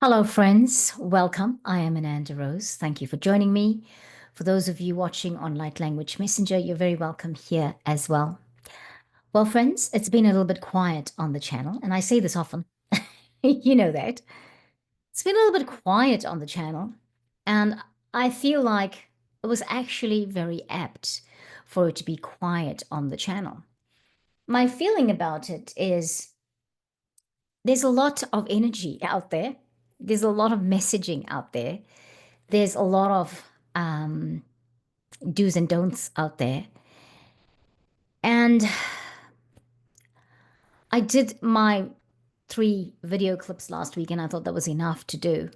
Hello, friends. Welcome. I am Ananda Rose. Thank you for joining me. For those of you watching on Light Language Messenger, you're very welcome here as well. Well, friends, it's been a little bit quiet on the channel, and I say this often. You know that. It's been a little bit quiet on the channel, and I feel like it was actually very apt for it to be quiet on the channel. My feeling about it is there's a lot of energy out there. There's a lot of messaging out there. There's a lot of do's and don'ts out there. And I did my 3 video clips last week, and I thought that was enough to do.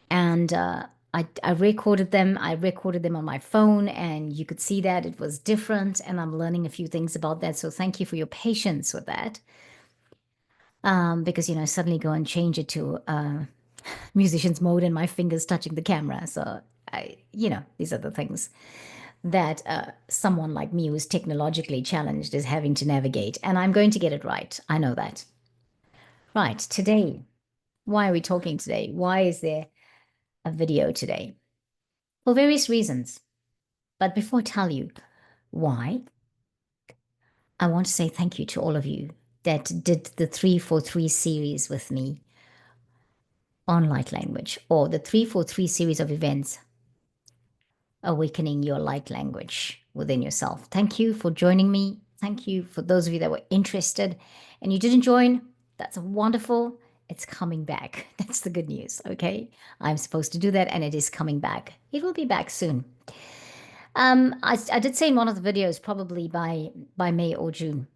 And I recorded them. I recorded them on my phone, and you could see that it was different. And I'm learning a few things about that. So thank you for your patience with that. Because, I suddenly go and change it to musician's mode and my fingers touching the camera. So, these are the things that someone like me who's technologically challenged is having to navigate. And I'm going to get it right. I know that. Right. Today, why are we talking today? Why is there a video today? For various reasons. But before I tell you why, I want to say thank you to all of you that did the 343 series with me on Light Language, or the 343 series of events awakening your light language within yourself. Thank you for joining me. Thank you for those of you that were interested and you didn't join. That's wonderful. It's coming back. That's the good news. Okay. I'm supposed to do that and it is coming back. It will be back soon. I did say in one of the videos, probably by May or June,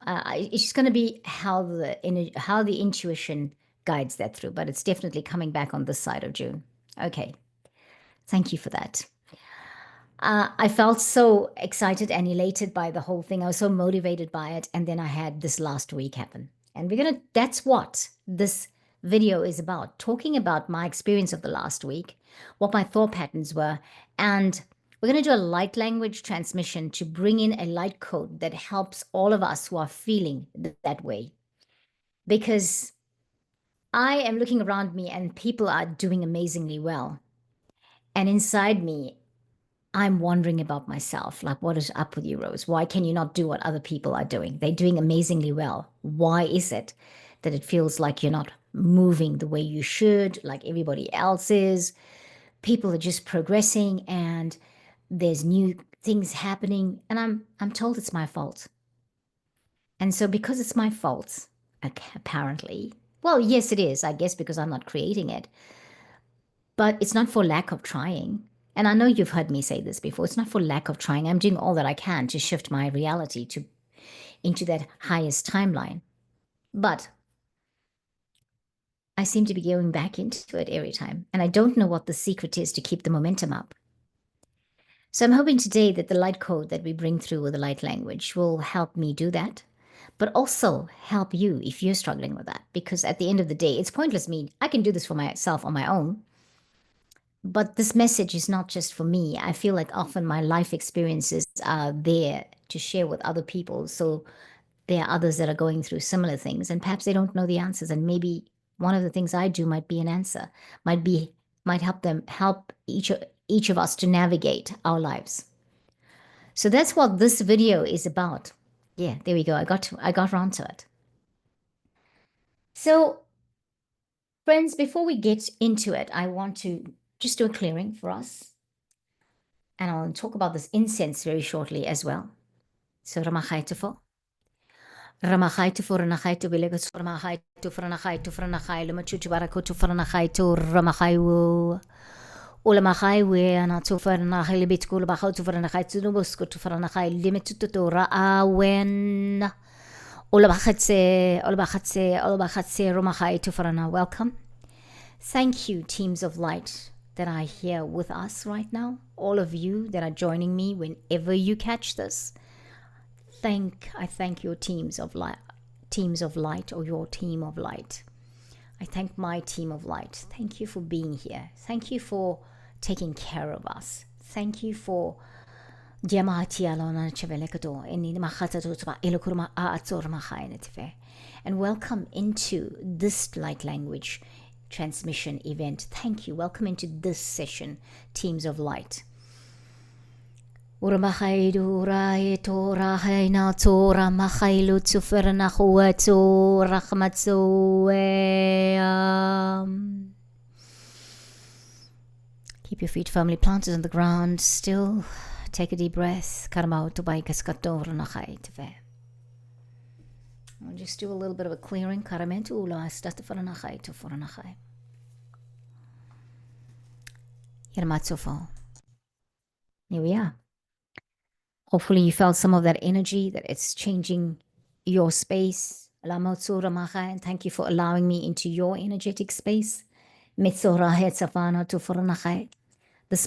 it's just going to be how the intuition guides that through, but it's definitely coming back on this side of June. Okay. Thank you for that. I felt so excited and elated by the whole thing. I was so motivated by it. And then I had this last week happen. And that's what this video is about, talking about my experience of the last week, what my thought patterns were. And we're going to do a light language transmission to bring in a light code that helps all of us who are feeling that way. Because I am looking around me and people are doing amazingly well. And inside me, I'm wondering about myself. Like, what is up with you, Rose? Why can you not do what other people are doing? They're doing amazingly well. Why is it that it feels like you're not moving the way you should, like everybody else is? People are just progressing and there's new things happening. And I'm told it's my fault. And so because it's my fault, apparently, well, yes, it is, I guess, because I'm not creating it. But it's not for lack of trying. And I know you've heard me say this before. It's not for lack of trying. I'm doing all that I can to shift my reality into that highest timeline. But I seem to be going back into it every time. And I don't know what the secret is to keep the momentum up. So I'm hoping today that the light code that we bring through with the light language will help me do that, but also help you if you're struggling with that. Because at the end of the day, it's pointless me. I can do this for myself on my own. But this message is not just for me. I feel like often my life experiences are there to share with other people. So there are others that are going through similar things and perhaps they don't know the answers. And maybe one of the things I do might be an answer, might help each of us to navigate our lives. So that's what this video is about. Yeah, there we go. I got around to it. So friends, before we get into it, I want to just do a clearing for us. And I'll talk about this incense very shortly as well. So Ramachaitifo. Ramachaitifo, Ranachaitu, Vilegas, Ramachaitu, Franachaitu, Franachai, Lamachutu, Barakotu, Franachaitu, Ramachaiwu. Ulamachai, Anatu, Franachai, Libitku, Bahotu, Franachaitu, Nubusku, to Franachai, limited to Ra'awen. Ulabachatse, Ramachai to Frana. Welcome. Thank you, teams of light that are here with us right now, all of you that are joining me whenever you catch this. I thank your teams of light, or your team of light. I thank my team of light. Thank you for being here. Thank you for taking care of us. Thank you for and welcome into this light language transmission event. Thank you. Welcome into this session, Teams of Light. Keep your feet firmly planted on the ground. Still, take a deep breath. I'll just do a little bit of a clearing. Here we are. Hopefully you felt some of that energy, that it's changing your space. And thank you for allowing me into your energetic space. This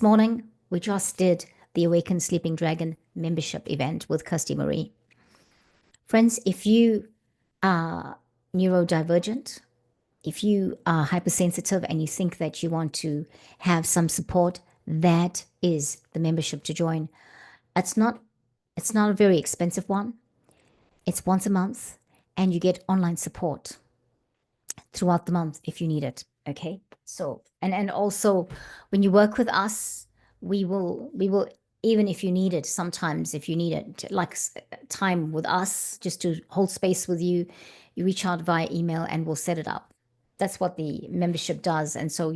morning, we just did the Awakened Sleeping Dragon membership event with Kirsty Marie. Friends, if you are neurodivergent, if you are hypersensitive and you think that you want to have some support, that is the membership to join. It's not a very expensive one. It's once a month, and you get online support throughout the month if you need it. Okay. So, and also when you work with us, we will, even if you need it, sometimes if you need it, like time with us, just to hold space with you, you reach out via email and we'll set it up. That's what the membership does. And so,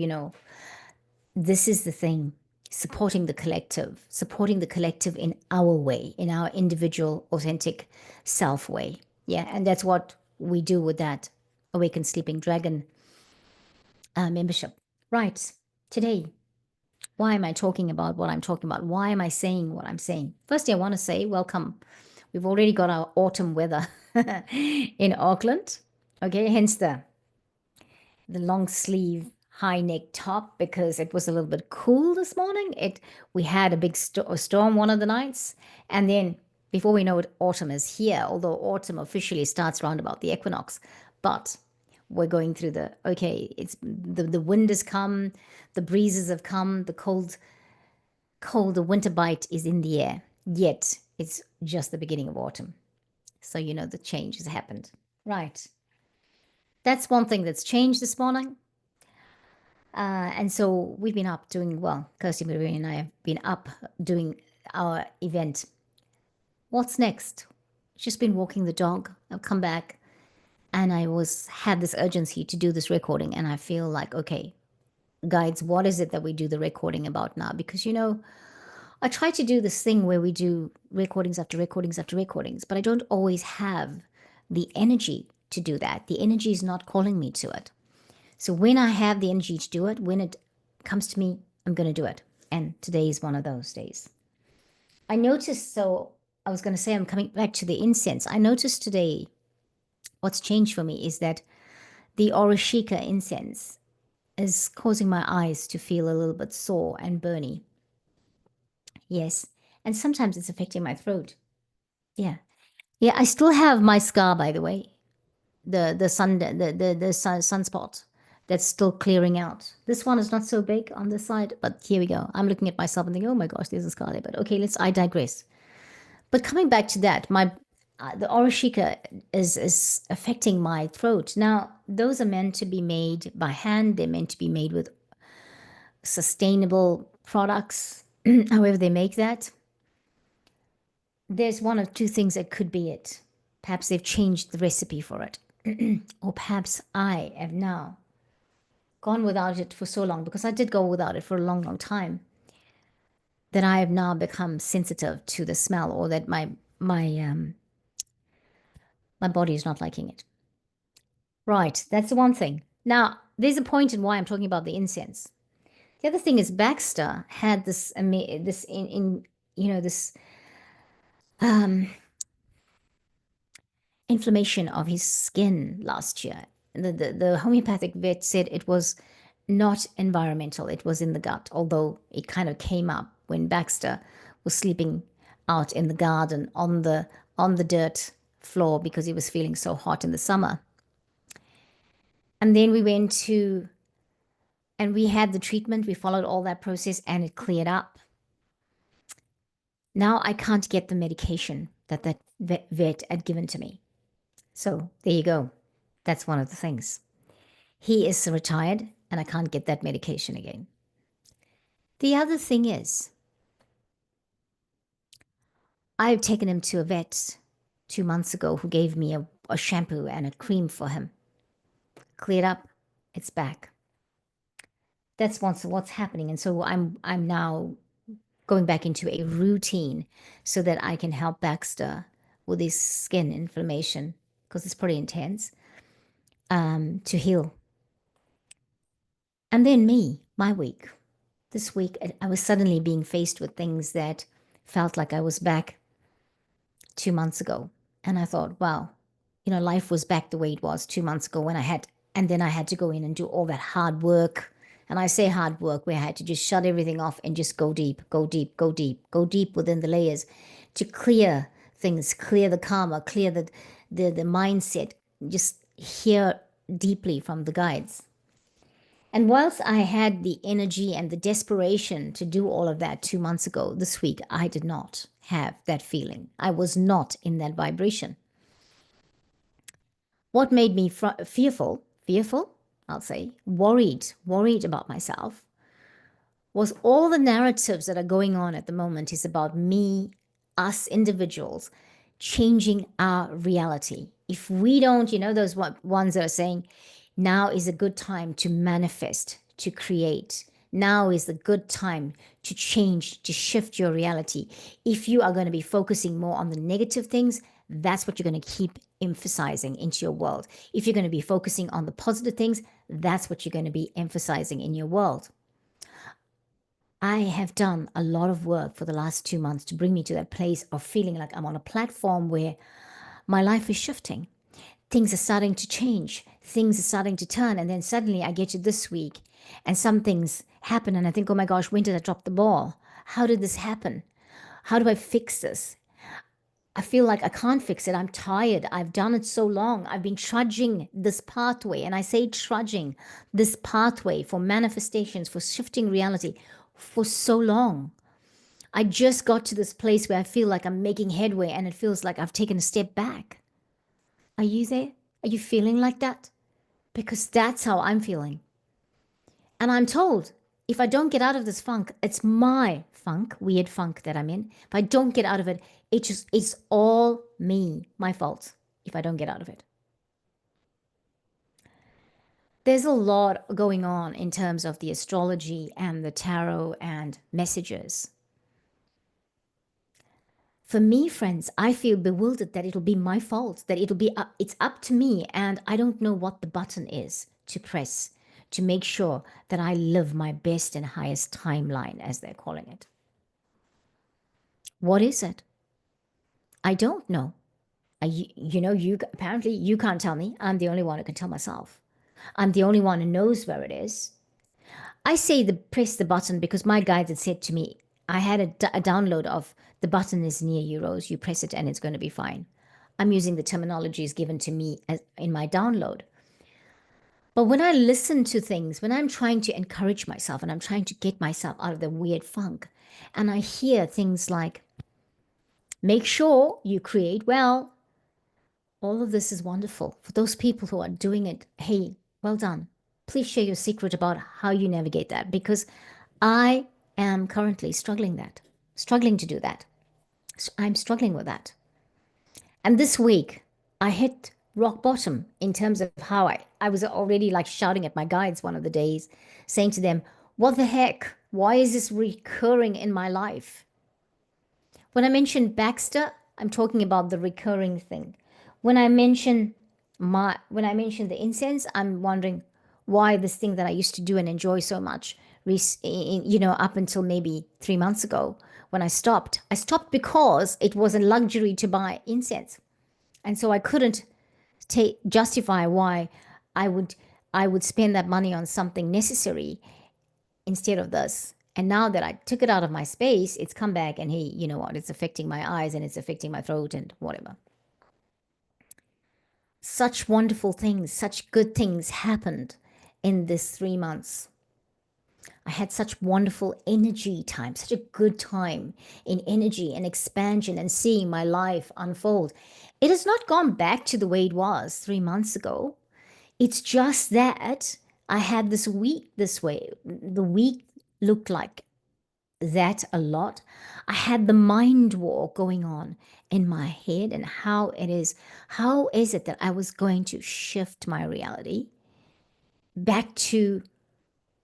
this is the thing, supporting the collective in our way, in our individual, authentic self way. Yeah. And that's what we do with that Awakened Sleeping Dragon membership. Right. Today, why am I talking about what I'm talking about? Why am I saying what I'm saying? Firstly, I want to say welcome. We've already got our autumn weather in Auckland. Okay, hence the long sleeve high neck top, because it was a little bit cool this morning. We had a big storm one of the nights, and then before we know it, autumn is here, although autumn officially starts round about the equinox. But we're going through it's the wind has come, the breezes have come, the the winter bite is in the air, yet it's just the beginning of autumn. So the change has happened. Right. That's one thing that's changed this morning. And so we've been up doing, well, Kirsty Marie and I have been up doing our event. What's next? Just been walking the dog. I've come back and I had this urgency to do this recording, and I feel like, okay, guides, what is it that we do the recording about now? Because I try to do this thing where we do recordings after recordings after recordings, but I don't always have the energy to do that. The energy is not calling me to it. So when I have the energy to do it, when it comes to me, I'm going to do it. And today is one of those days. I noticed, so I was going to say, I'm coming back to the incense. I noticed today, what's changed for me is that the Orishika incense is causing my eyes to feel a little bit sore and burny. Yes. And sometimes it's affecting my throat. Yeah. Yeah, I still have my scar, by the way. The sunspot that's still clearing out. This one is not so big on this side, but here we go. I'm looking at myself and thinking, oh my gosh, there's a scar there. But okay, I digress. But coming back to that, the Orishika is affecting my throat. Now, those are meant to be made by hand. They're meant to be made with sustainable products, however they make that. There's one of two things that could be it. Perhaps they've changed the recipe for it. Or perhaps I have now gone without it for so long, because I did go without it for a long, long time, that I have now become sensitive to the smell, or that my body is not liking it. Right, that's the one thing. Now, there's a point in why I'm talking about the incense. The other thing is Baxter had this inflammation of his skin last year. The homeopathic vet said it was not environmental, it was in the gut, although it kind of came up when Baxter was sleeping out in the garden on the dirt floor because he was feeling so hot in the summer. And then we had the treatment, we followed all that process, and it cleared up. Now I can't get the medication that vet had given to me. So there you go. That's one of the things. He is retired and I can't get that medication again. The other thing is, I've taken him to a vet 2 months ago who gave me a shampoo and a cream for him. Cleared up, it's back. That's what's happening. And so I'm now going back into a routine so that I can help Baxter with his skin inflammation, because it's pretty intense, to heal. And then my week. This week, I was suddenly being faced with things that felt like I was back 2 months ago. And I thought, wow, life was back the way it was 2 months ago and then I had to go in and do all that hard work. And I say hard work where I had to just shut everything off and just go deep, go deep, go deep, go deep within the layers to clear things, clear the karma, clear the mindset, just hear deeply from the guides. And whilst I had the energy and the desperation to do all of that 2 months ago, this week, I did not have that feeling. I was not in that vibration. What made me fearful, I'll say, worried about myself, was all the narratives that are going on at the moment is about me, us individuals, changing our reality. If we don't, those ones that are saying, now is a good time to manifest, to create. Now is the good time to change, to shift your reality. If you are going to be focusing more on the negative things, that's what you're going to keep emphasizing into your world. If you're going to be focusing on the positive things, that's what you're going to be emphasizing in your world. I have done a lot of work for the last 2 months to bring me to that place of feeling like I'm on a platform where my life is shifting. Things are starting to change. Things are starting to turn. And then suddenly I get to this week and some things happen and I think, oh my gosh, when did I drop the ball? How did this happen? How do I fix this? I feel like I can't fix it. I'm tired. I've done it so long. I've been trudging this pathway. And I say trudging this pathway for manifestations, for shifting reality for so long. I just got to this place where I feel like I'm making headway and it feels like I've taken a step back. Are you there? Are you feeling like that? Because that's how I'm feeling. And I'm told if I don't get out of this funk, it's my funk, weird funk that I'm in. If I don't get out of it, it's all me, my fault if I don't get out of it. There's a lot going on in terms of the astrology and the tarot and messages. For me, friends, I feel bewildered that it'll be my fault, that it's up to me, and I don't know what the button is to press to make sure that I live my best and highest timeline, as they're calling it. What is it? I don't know. You apparently you can't tell me. I'm the only one who can tell myself. I'm the only one who knows where it is. I say press the button because my guide had said to me, I had a download of the button is near you, Rose. You press it and it's going to be fine. I'm using the terminologies given to me in my download. But when I listen to things, when I'm trying to encourage myself and I'm trying to get myself out of the weird funk, and I hear things like, make sure you create well, all of this is wonderful. For those people who are doing it, hey, well done. Please share your secret about how you navigate that because I am currently struggling to do that. So I'm struggling with that. And this week, I hit rock bottom in terms of how I was already like shouting at my guides one of the days, saying to them, what the heck? Why is this recurring in my life? When I mention Baxter, I'm talking about the recurring thing. When I mention the incense, I'm wondering why this thing that I used to do and enjoy so much, up until maybe 3 months ago when I stopped. I stopped because it was a luxury to buy incense, and so I couldn't justify why I would spend that money on something necessary instead of this. And now that I took it out of my space, it's come back and hey, you know what? It's affecting my eyes and it's affecting my throat and whatever. Such wonderful things, such good things happened in this 3 months. I had such wonderful energy time, such a good time in energy and expansion and seeing my life unfold. It has not gone back to the way it was 3 months ago. It's just that I had this week this way. The week looked like that a lot. I had the mind war going on in my head, and how is it that I was going to shift my reality back to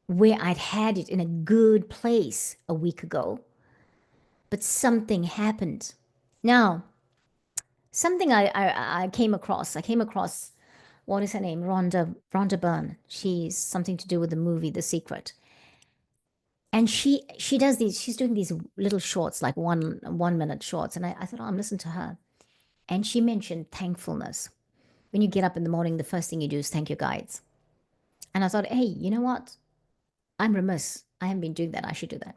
where I'd had it in a good place a week ago, but something happened. Now, something I came across. I came across, what is her name? Rhonda Byrne. She's something to do with the movie The Secret. And she does these, she's doing these little shorts, like 1 minute shorts. And I thought, oh, I'm listening to her. And she mentioned thankfulness. When you get up in the morning, the first thing you do is thank your guides. And I thought, hey, you know what? I'm remiss. I haven't been doing that. I should do that.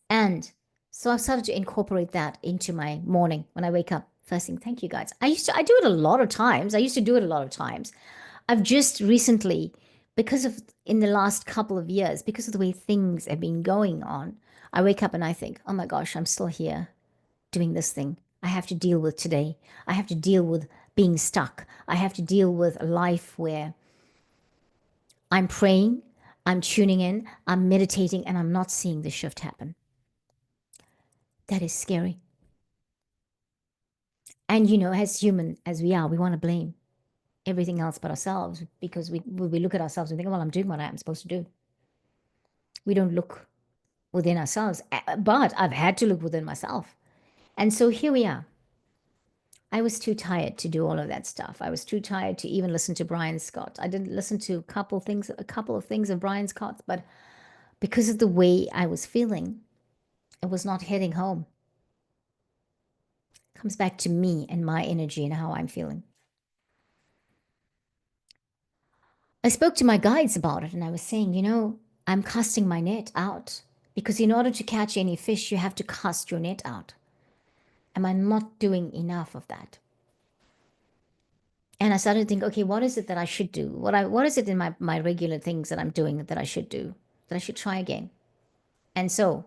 And so I've started to incorporate that into my morning when I wake up. First thing, thank you guys. I do it a lot of times. I used to do it a lot of times. I've just recently, because of in the last couple of years, because of the way things have been going on, I wake up and I think, oh my gosh, I'm still here doing this thing. I have to deal with today. I have to deal with being stuck. I have to deal with a life where I'm praying, I'm tuning in, I'm meditating, and I'm not seeing the shift happen. That is scary. And as human as we are, we want to blame everything else but ourselves, because we look at ourselves and think, well, I'm doing what I'm supposed to do. We don't look within ourselves, but I've had to look within myself. And so here we are. I was too tired to do all of that stuff. I was too tired to even listen to Brian Scott. I didn't listen to a couple of things of Brian Scott's, but because of the way I was feeling, it was not heading home. It comes back to me and my energy and how I'm feeling. I spoke to my guides about it, and I was saying, I'm casting my net out, because in order to catch any fish, you have to cast your net out. Am I not doing enough of that? And I started to think, okay, what is it that I should do? What is it in my regular things that I'm doing that I should do, that I should try again? And so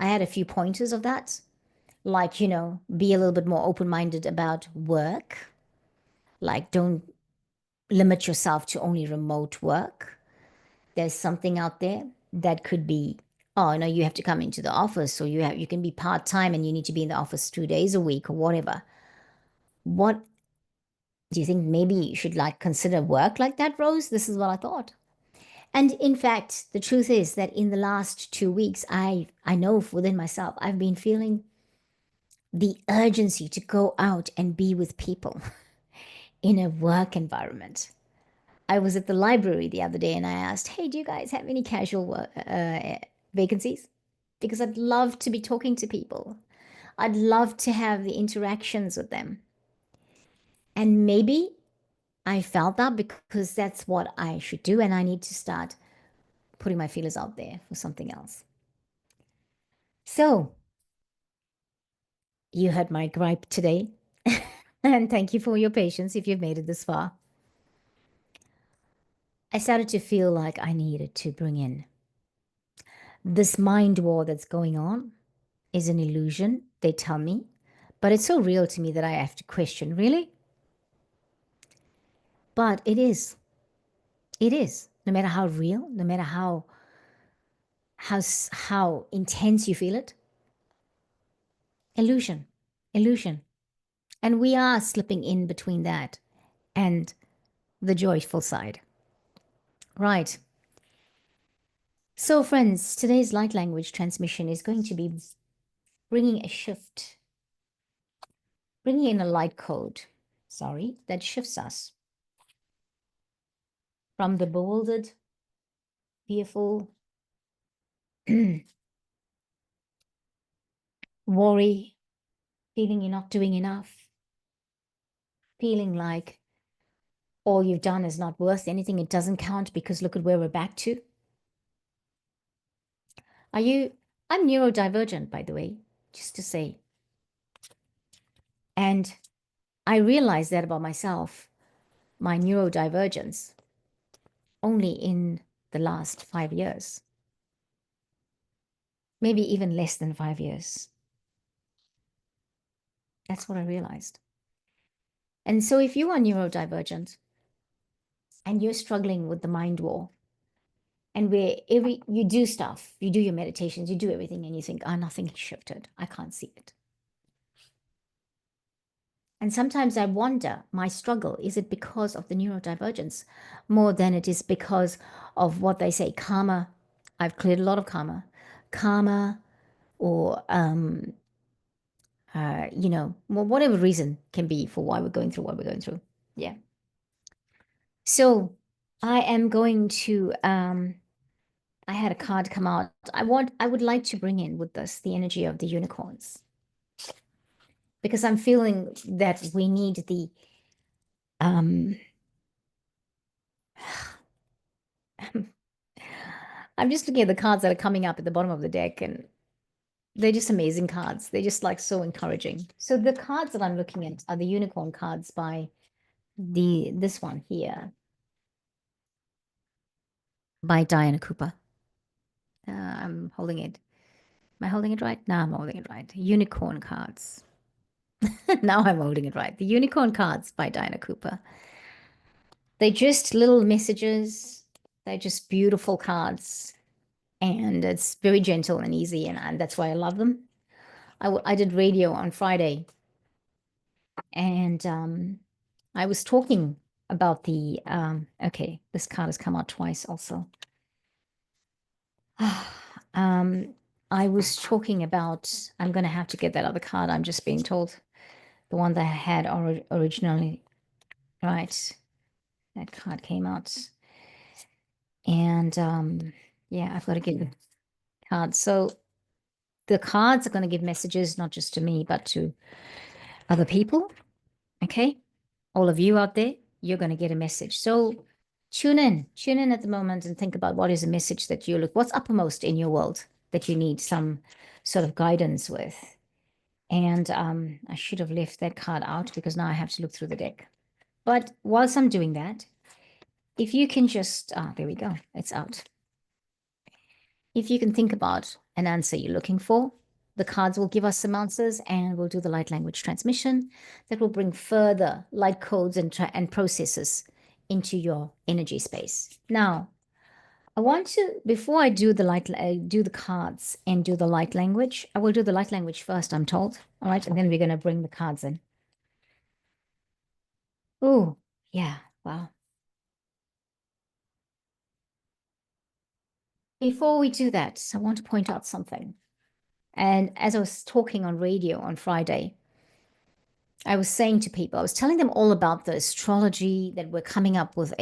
I had a few pointers of that, like, be a little bit more open-minded about work. Like, don't limit yourself to only remote work. There's something out there that could be, oh no, you have to come into the office, or you can be part-time and you need to be in the office 2 days a week or whatever. What do you think? Maybe you should like consider work like that, Rose? This is what I thought. And in fact, the truth is that in the last 2 weeks, I know within myself, I've been feeling the urgency to go out and be with people in a work environment. I was at the library the other day and I asked, hey, do you guys have any casual work, vacancies? Because I'd love to be talking to people. I'd love to have the interactions with them. And maybe I felt that because that's what I should do, and I need to start putting my feelers out there for something else. So, you heard my gripe today, and thank you for your patience if you've made it this far. I started to feel like I needed to bring in this mind war that's going on is an illusion, they tell me, but it's so real to me that I have to question, really? But it is. It is. No matter how real, no matter how intense you feel it, illusion, illusion. And we are slipping in between that and the joyful side. Right. So, friends, today's light language transmission is going to be bringing a shift, bringing in a light code, that shifts us from the bewildered, fearful, worry, feeling you're not doing enough, feeling like all you've done is not worth anything, it doesn't count because look at where we're back to. Are you? I'm neurodivergent, by the way, just to say. And I realized that about myself, my neurodivergence, only in the last 5 years, maybe even less than 5 years. That's what I realized. And so if you are neurodivergent, and you're struggling with the mind war, and where every you do stuff, you do your meditations, you do everything, and you think, oh, nothing shifted. I can't see it. And sometimes I wonder, my struggle, is it because of the neurodivergence more than it is because of what they say, karma? I've cleared a lot of karma, or, well, whatever reason can be for why we're going through what we're going through. Yeah. So I am going to, I had a card come out. I would like to bring in with this the energy of the unicorns, because I'm feeling that we need the, um, I'm just looking at the cards that are coming up at the bottom of the deck, and they're just amazing cards. They're just like so encouraging. So the cards that I'm looking at are the unicorn cards by this one here by Diana Cooper. I'm holding it. Am I holding it right? No, I'm holding it right. Unicorn cards. Now I'm holding it right. The unicorn cards by Diana Cooper. They're just little messages. They're just beautiful cards. And it's very gentle and easy. And that's why I love them. I did radio on Friday. And I was talking about the, okay, this card has come out twice also. I was talking about, I'm going to have to get that other card. I'm just being told, the one that I had originally, right? That card came out. And yeah, I've got to get the cards. So the cards are going to give messages, not just to me, but to other people. Okay. All of you out there, you're going to get a message. So tune in at the moment and think about what is a message that you look, what's uppermost in your world that you need some sort of guidance with. And I should have left that card out because now I have to look through the deck. But whilst I'm doing that, if you can just, there we go, it's out. If you can think about an answer you're looking for, the cards will give us some answers, and we'll do the light language transmission that will bring further light codes and processes into your energy space. Now, I want to, before I do do the cards and do the light language, I will do the light language first, I'm told. All right, and then we're going to bring the cards in. Oh, yeah, wow. Before we do that, I want to point out something. And as I was talking on radio on Friday, I was saying to people, I was telling them all about the astrology that we're coming up with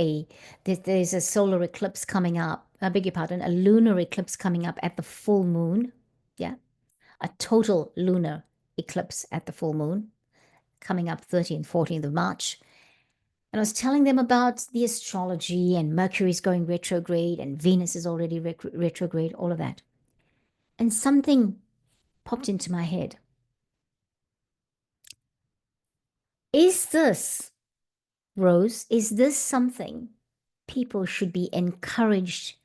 there's a solar eclipse coming up. I beg your pardon, a lunar eclipse coming up at the full moon. Yeah, a total lunar eclipse at the full moon coming up 13th and 14th of March. And I was telling them about the astrology and Mercury's going retrograde and Venus is already retrograde, all of that. And something popped into my head. Is this, Rose, is this something people should be encouraged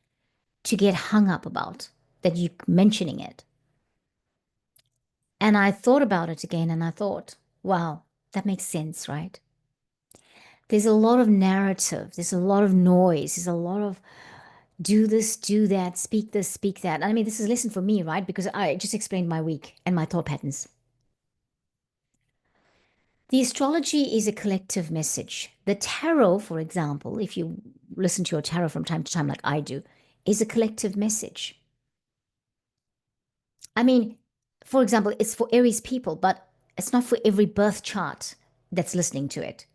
to get hung up about, that you mentioning it? And I thought about it again and I thought, wow, that makes sense, right? There's a lot of narrative, there's a lot of noise, there's a lot of do this, do that, speak this, speak that. I mean, this is a lesson for me, right? Because I just explained my week and my thought patterns. The astrology is a collective message. The tarot, for example, if you listen to your tarot from time to time, like I do, is a collective message. I mean, for example, it's for Aries people, but it's not for every birth chart that's listening to it.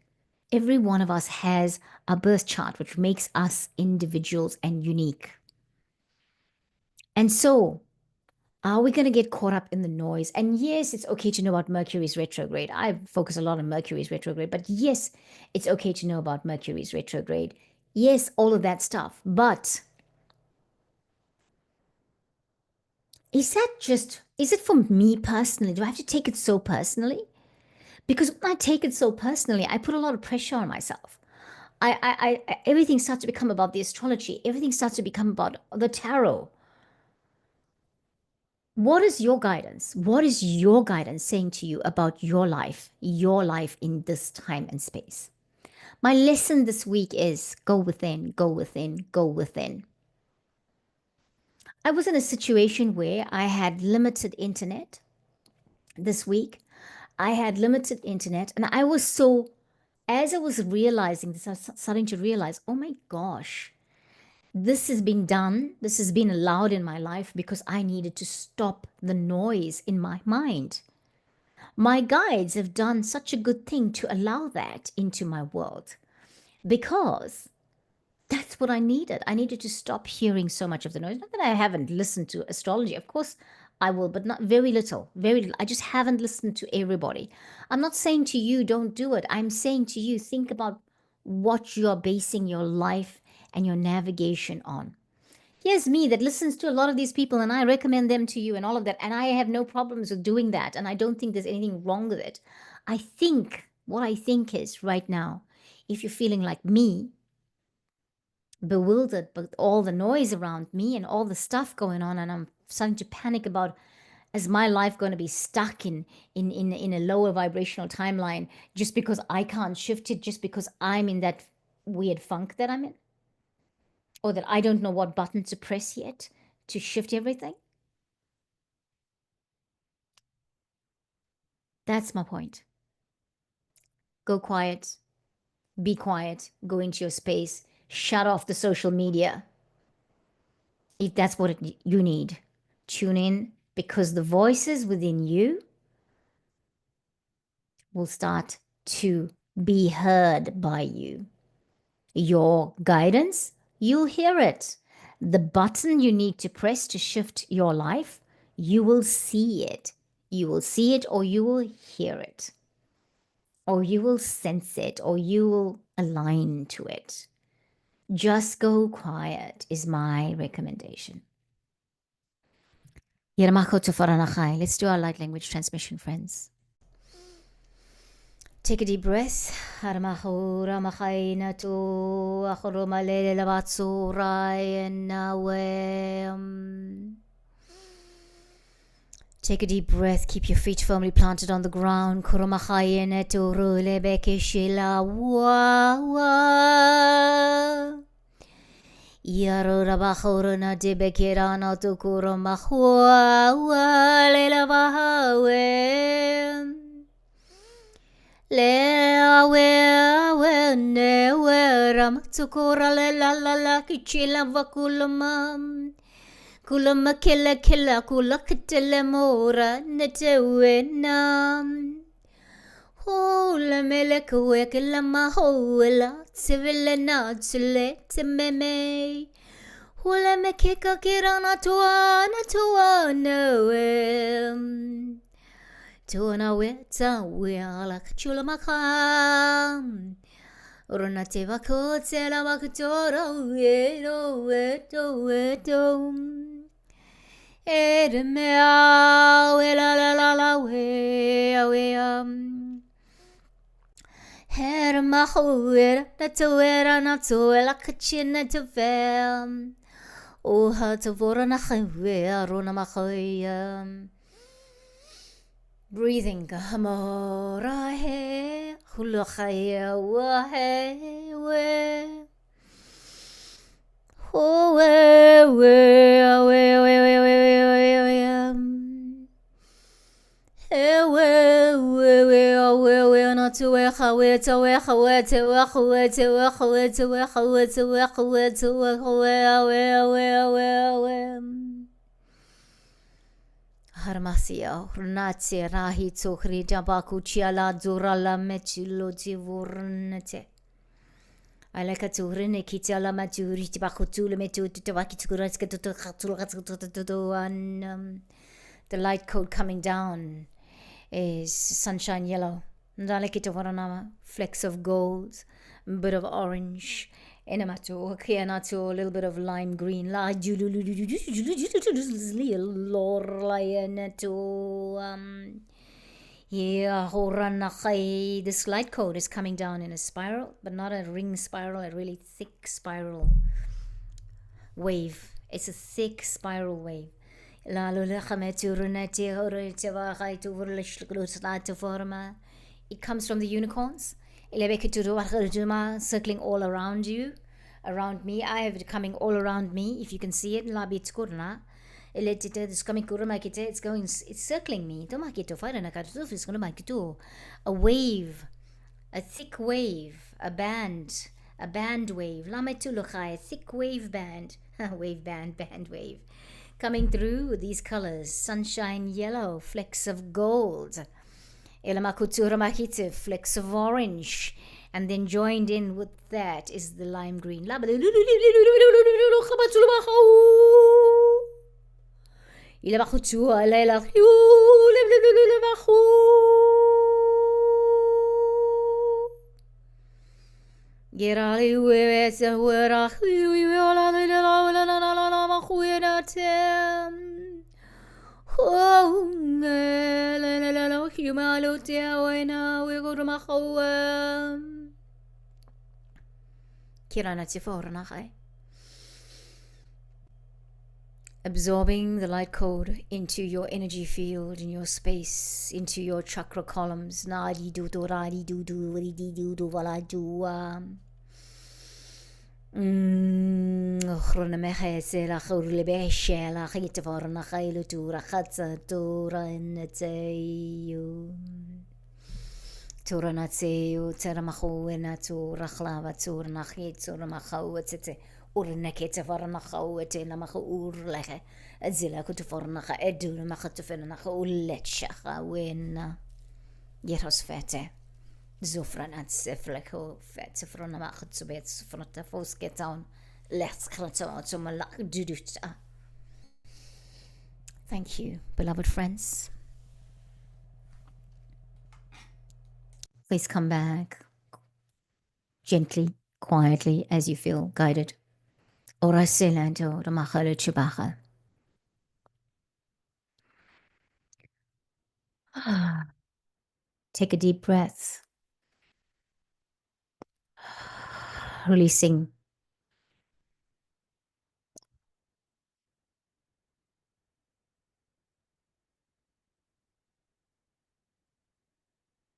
Every one of us has a birth chart, which makes us individuals and unique. And so, are we going to get caught up in the noise? And yes, it's okay to know about Mercury's retrograde. I focus a lot on Mercury's retrograde, but yes, it's okay to know about Mercury's retrograde. Yes, all of that stuff. But is it for me personally? Do I have to take it so personally? Because when I take it so personally, I put a lot of pressure on myself. Everything starts to become about the astrology. Everything starts to become about the tarot. What is your guidance? What is your guidance saying to you about your life in this time and space? My lesson this week is go within, go within, go within. I was in a situation where I had limited internet this week. I had limited internet, and I was so, as I was realizing this, I was starting to realize, oh my gosh, this is being done, this has been allowed in my life because I needed to stop the noise in my mind. My guides have done such a good thing to allow that into my world because that's what I needed. I needed to stop hearing so much of the noise. Not that I haven't listened to astrology. Of course, I will, but not very little. Very little. I just haven't listened to everybody. I'm not saying to you, don't do it. I'm saying to you, think about what you're basing your life and your navigation on. Here's me that listens to a lot of these people, and I recommend them to you and all of that. And I have no problems with doing that. And I don't think there's anything wrong with it. I think what I think is right now, if you're feeling like me, bewildered by all the noise around me and all the stuff going on, and I'm starting to panic about, is my life going to be stuck in a lower vibrational timeline just because I can't shift it, just because I'm in that weird funk that I'm in, or that I don't know what button to press yet to shift everything? That's my point. Go quiet, be quiet, go into your space, shut off the social media if that's what you need. Tune in, because the voices within you will start to be heard by you. Your guidance, you'll hear it. The button you need to press to shift your life, you will see it. You will see it, or you will hear it, or you will sense it, or you will align to it. Just go quiet is my recommendation. Let's do our light language transmission, friends. Take a deep breath. Take a deep breath. Keep your feet firmly planted on the ground. Yarora bahorona de bekerana to kuromahua lela bahawe le ne weram tukura la la la kichila vakulamam kulama killa killa kulakatele mora netewena Hola melekwe kelama hola civile na chile tememe Hola mekeka kirana tuana tuana we ala chula makam Rona te vako tela vaktora we Edemea we la we Hermahuer, natuera, natuela, kachina to vel. O hatavora nachawea, rona machoya. Breathing, hamora he, hulachaya wahe, we. Oh, Harmasia, Runatse, Rahi, Tsokri, Jabaku, Chiala, Durala, Mechilo, Tivurnete. I like a turine, Kitala, Maturi, Tibakutul, Metu, Tabakituraska, and the light code coming down is sunshine yellow. Ndalekitavarana, flecks of gold, a bit of orange, enemato, kianato, a little bit of lime green, la yeah, this light code is coming down in a spiral, but not a ring spiral, a really thick spiral wave. It's a thick spiral wave. It comes from the unicorns. circling all around you, around me. I have it coming all around me. If you can see it, it's going, it's circling me. A wave, a thick wave, a band wave. A thick wave band, band wave. Coming through with these colors: sunshine yellow, flecks of gold, flecks of orange, and then joined in with that is the lime green. Absorbing the light code into your energy field, in your space, into your chakra columns. Turanatseo teramahuena tu rachlava tur nachietur mahauete urnekete varnachauete namahu urleche edzilla kutufornacha edun machatufenacha uletchacha wena yerosfete zufranats efleko fet fronamachatubet fronatafosketon letskratautumalak duduta. Thank you, beloved friends. Please come back gently, quietly, as you feel guided. Take a deep breath, releasing.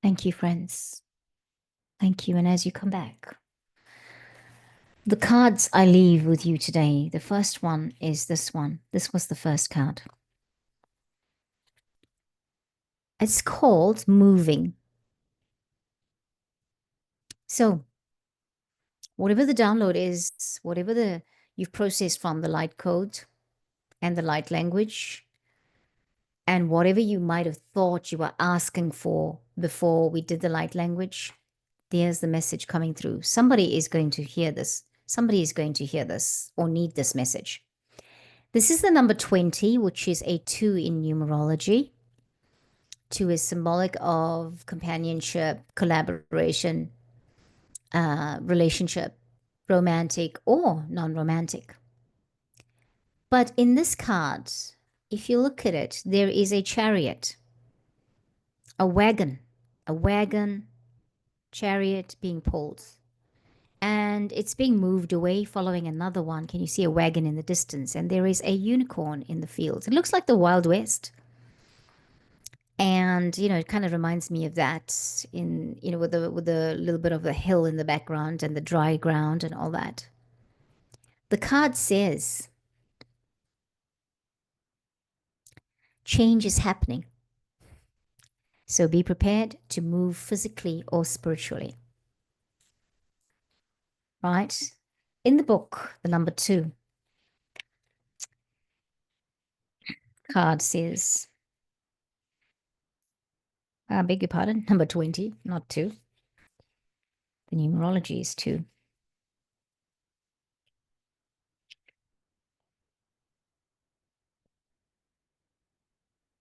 Thank you, friends. Thank you. And as you come back, the cards I leave with you today, the first one is this one. This was the first card. It's called Moving. So whatever the download is, whatever you've processed from the light code and the light language, and whatever you might have thought you were asking for before we did the light language, there's the message coming through. Somebody is going to hear this. Somebody is going to hear this or need this message. This is the number 20, which is a 2 in numerology. 2 is symbolic of companionship, collaboration, relationship, romantic or non-romantic. But in this card, if you look at it, there is a chariot, a wagon, chariot being pulled. And it's being moved away following another one. Can you see a wagon in the distance? And there is a unicorn in the field. It looks like the Wild West. And, it kind of reminds me of that with a little bit of a hill in the background and the dry ground and all that. The card says, change is happening. So be prepared to move physically or spiritually. Right? In the book, the number 2 card says, I beg your pardon, number 20, not 2. The numerology is 2.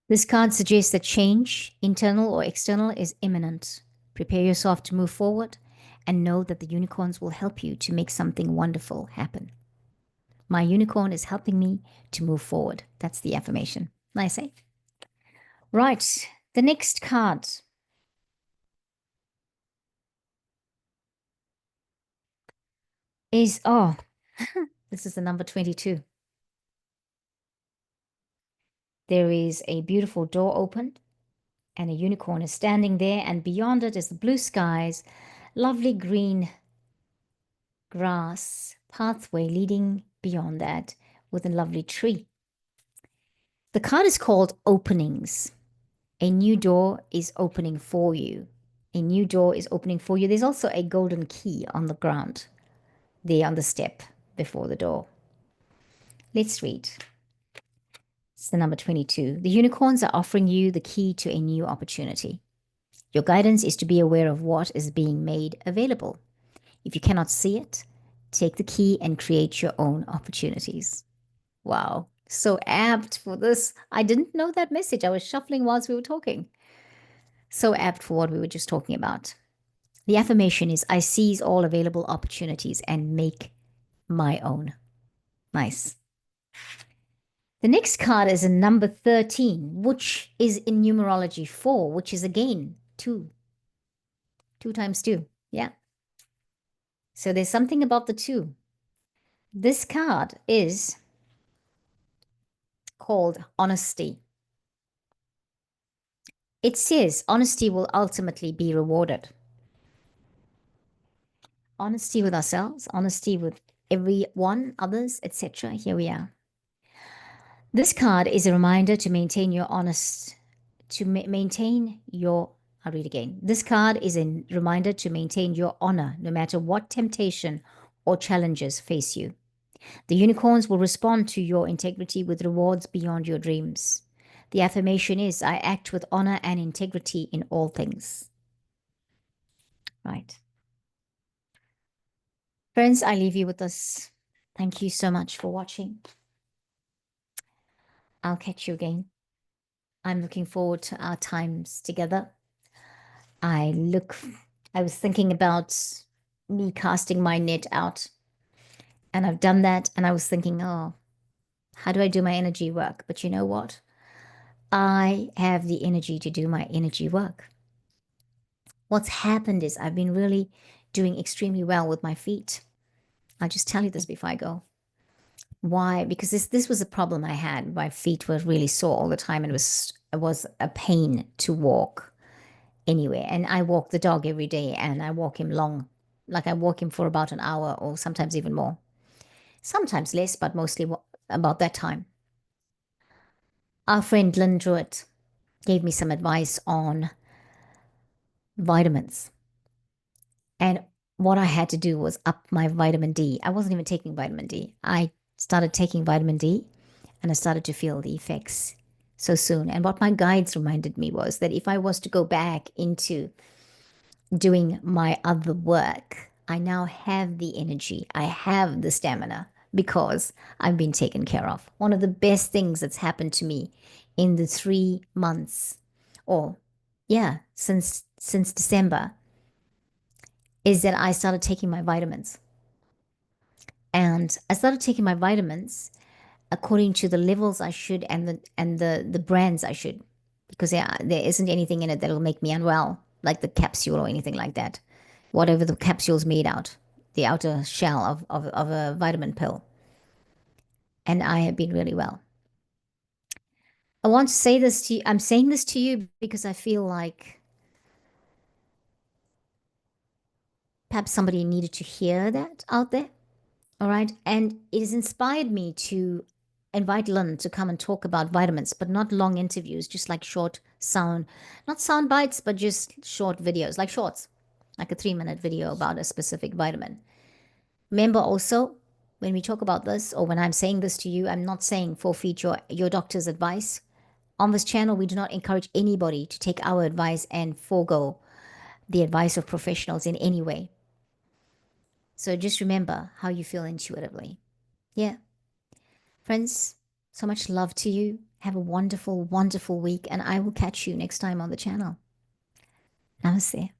This card suggests that change, internal or external, is imminent. Prepare yourself to move forward and know that the unicorns will help you to make something wonderful happen. My unicorn is helping me to move forward. That's the affirmation. Nice, eh? Right. The next card is, this is the number 22. There is a beautiful door opened and a unicorn is standing there, and beyond it is the blue skies, Lovely green grass pathway leading beyond that with a lovely tree. The card is called Openings. A new door is opening for you. A new door is opening for you. There's also a golden key on the ground, there on the step before the door. Let's read. It's the number 22. The unicorns are offering you the key to a new opportunity. Your guidance is to be aware of what is being made available. If you cannot see it, take the key and create your own opportunities. Wow, so apt for this. I didn't know that message. I was shuffling whilst we were talking. So apt for what we were just talking about. The affirmation is I seize all available opportunities and make my own. Nice. The next card is a number 13, which is in numerology 4, which is again 2. 2 times 2. Yeah. So there's something about the 2. This card is called honesty. It says honesty will ultimately be rewarded. Honesty with ourselves, honesty with everyone, others, etc. Here we are. This card is a reminder to maintain your I'll read again. This card is a reminder to maintain your honor no matter what temptation or challenges face you. The unicorns will respond to your integrity with rewards beyond your dreams. The affirmation is I act with honor and integrity in all things. Right. Friends, I leave you with this. Thank you so much for watching. I'll catch you again. I'm looking forward to our times together. I was thinking about me casting my net out, and I've done that. And I was thinking, oh, how do I do my energy work? But you know what? I have the energy to do my energy work. What's happened is I've been really doing extremely well with my feet. I'll just tell you this before I go. Why? Because this was a problem I had. My feet were really sore all the time, and it was a pain to walk anywhere. And I walk the dog every day, and I walk him long. Like I walk him for about an hour or sometimes even more. Sometimes less, but mostly about that time. Our friend Lynn Druitt gave me some advice on vitamins. And what I had to do was up my vitamin D. I wasn't even taking vitamin D. I started taking vitamin D, and I started to feel the effects so soon. And what my guides reminded me was that if I was to go back into doing my other work, I now have the energy, I have the stamina because I've been taken care of. One of the best things that's happened to me in the 3 months, or yeah, since December, is that I started taking my vitamins. And I started taking my vitamins according to the levels I should and the brands I should, because there isn't anything in it that'll make me unwell, like the capsule or anything like that. Whatever the capsule's made out, the outer shell of a vitamin pill. And I have been really well. I want to say this to you. I'm saying this to you because I feel like perhaps somebody needed to hear that out there. All right. And it has inspired me to invite Lynn to come and talk about vitamins, but not long interviews, just like short not sound bites, but just short videos, like shorts, like a 3-minute video about a specific vitamin. Remember also, when we talk about this, or when I'm saying this to you, I'm not saying forfeit your doctor's advice. On this channel, we do not encourage anybody to take our advice and forego the advice of professionals in any way. So just remember how you feel intuitively. Yeah. Friends, so much love to you. Have a wonderful, wonderful week, and I will catch you next time on the channel. Namaste.